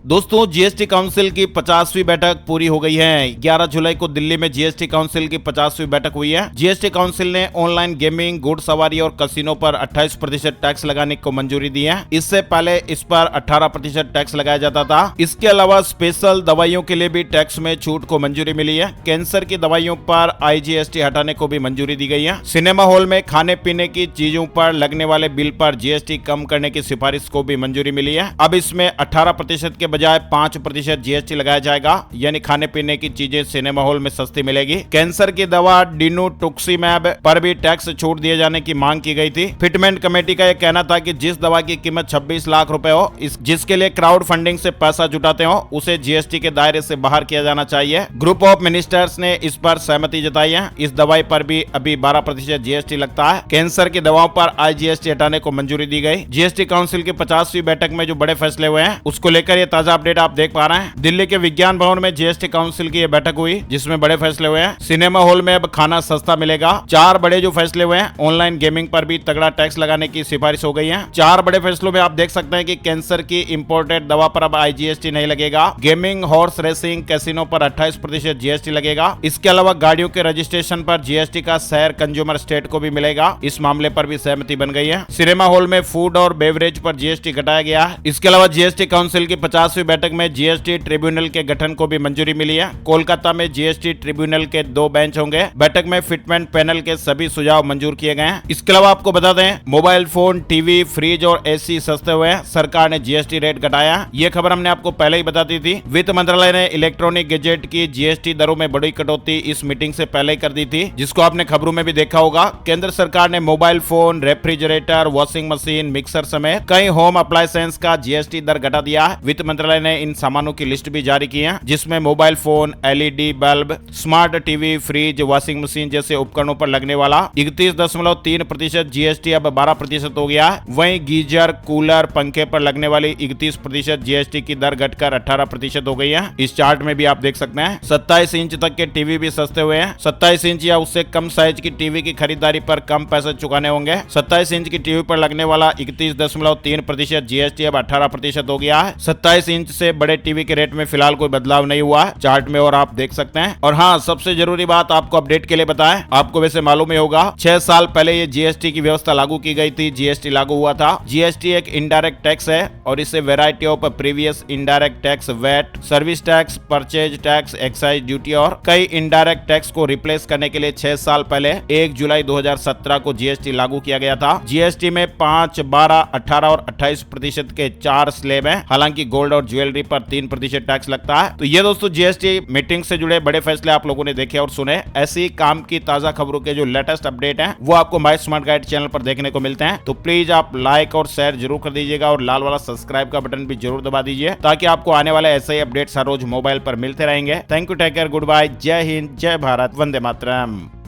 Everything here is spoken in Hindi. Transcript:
दोस्तों, जीएसटी काउंसिल की 50वीं बैठक पूरी हो गई है। 11 जुलाई को दिल्ली में जीएसटी काउंसिल की 50वीं बैठक हुई है। जीएसटी काउंसिल ने ऑनलाइन गेमिंग, घुड़ सवारी और कसिनो पर 28% टैक्स लगाने को मंजूरी दी है। इससे पहले इस पर 18% टैक्स लगाया जाता था। इसके अलावा स्पेशल दवाइयों के लिए भी टैक्स में छूट को मंजूरी मिली है। कैंसर की दवाइयों पर IGST हटाने को भी मंजूरी दी गई है। सिनेमा हॉल में खाने पीने की चीजों पर लगने वाले बिल पर GST कम करने की सिफारिश को भी मंजूरी मिली है। अब इसमें 18% के बजाय 5% GST लगाया जाएगा, यानी खाने पीने की चीजें सिनेमा हॉल में सस्ती मिलेगी। कैंसर की दवा डिनोटुक्सीमैब पर भी टैक्स छूट दिए जाने की मांग की गई थी। फिटमेंट कमेटी का यह कहना था कि जिस दवा की कीमत 26 लाख रुपए हो, जिसके लिए क्राउड फंडिंग से पैसा जुटाते हो, उसे GST के दायरे से बाहर किया जाना चाहिए। ग्रुप ऑफ मिनिस्टर्स ने इस पर सहमति जताई है। इस दवाई पर भी अभी 12% GST लगता है। कैंसर की दवाओं पर IGST हटाने को मंजूरी दी गई। जीएसटी काउंसिल की 50वीं बैठक में जो बड़े फैसले हुए हैं, उसको लेकर ये ताजा अपडेट आप देख पा रहे हैं। दिल्ली के विज्ञान भवन में जीएसटी काउंसिल की यह बैठक हुई, जिसमें बड़े फैसले हुए हैं। सिनेमा हॉल में अब खाना सस्ता मिलेगा। 4 बड़े जो फैसले हुए हैं, ऑनलाइन गेमिंग पर भी तगड़ा टैक्स लगाने की सिफारिश हो गई है। 4 बड़े फैसलों में आप देख सकते हैं कि कैंसर की इंपोर्टेड दवा पर अब IGST नहीं लगेगा। गेमिंग, हॉर्स रेसिंग, कैसीनो पर 28% GST लगेगा। इसके अलावा गाड़ियों के रजिस्ट्रेशन पर GST का शहर कंज्यूमर स्टेट को भी मिलेगा। इस मामले पर भी सहमति बन गई है। सिनेमा हॉल में फूड और बेवरेज पर GST घटाया गया है। इसके अलावा जीएसटी काउंसिल की 50वीं बैठक में GST ट्रिब्यूनल के गठन को भी मंजूरी मिली है। कोलकाता में GST ट्रिब्यूनल के 2 बेंच होंगे। बैठक में फिटमेंट पैनल के सभी सुझाव मंजूर किए गए हैं। इसके अलावा आपको बता दें, मोबाइल फोन, टीवी, फ्रिज और AC सस्ते हुए हैं। सरकार ने GST रेट घटाया। ये खबर हमने आपको पहले ही बता दी थी। वित्त मंत्रालय ने इलेक्ट्रॉनिक गैजेट की GST दरों में बड़ी कटौती इस मीटिंग से पहले ही कर दी थी, जिसको आपने खबरों में भी देखा होगा। केंद्र सरकार ने mobile phone, refrigerator, washing machine, mixer समेत कई होम अप्लायंसेस का GST दर घटा दिया है। वित्त मंत्रालय ने इन सामानों की लिस्ट भी जारी की है, जिसमें mobile phone, LED bulb, smart TV, fridge, washing machine जैसे उपकरणों पर लगने वाला 31.3% GST अब 12% हो गया है। वहीं गीजर, कूलर, पंखे पर लगने वाली 31% GST की दर घटकर 18% हो गई है। इस चार्ट में भी आप देख सकते हैं। 27 इंच तक के टीवी भी सस्ते हुए हैं। 27 इंच या उससे कम साइज की टीवी की खरीदारी पर कम पैसे चुकाने होंगे। 27 इंच की टीवी पर लगने वाला 31.3% GST अब 18% हो गया है। 27 इंच से बड़े टीवी के रेट में फिलहाल कोई बदलाव नहीं हुआ है, चार्ट में और आप देख सकते हैं। और हाँ, सबसे जरूरी बात आपको अपडेट के लिए बताएं, आपको वैसे मालूम ही होगा 6 साल पहले ये GST की व्यवस्था लागू की गई थी। GST लागू हुआ था। GST एक इनडायरेक्ट टैक्स है और इसे variety of previous indirect tax, VAT, service tax, purchase tax, excise duty और कई इनडायरेक्ट टैक्स को रिप्लेस करने के लिए 6 साल पहले 1 जुलाई 2017 को GST लागू किया गया था। GST में 5, 12, 18 और 28% के 4 स्लैब हैं। हालांकि गोल्ड और ज्वेलरी पर 3% टैक्स लगता है। तो ये दोस्तों GST मीटिंग से जुड़े बड़े फैसले आप लोगों ने देखे और सुने। ऐसी काम की ताजा खबरों के जो लेटेस्ट अपडेट हैं, वो आपको माय स्मार्ट गाइड चैनल पर देखने को मिलते हैं। तो प्लीज आप लाइक और शेयर जरूर कर दीजिएगा और लाल वाला सब्सक्राइब का बटन भी जरूर दबा दीजिए, ताकि आपको आने वाले ऐसे ही अपडेट्स हर रोज मोबाइल पर मिलते रहेंगे। Thank you, take care, goodbye, जय हिंद, जय भारत, वंदे मातरम।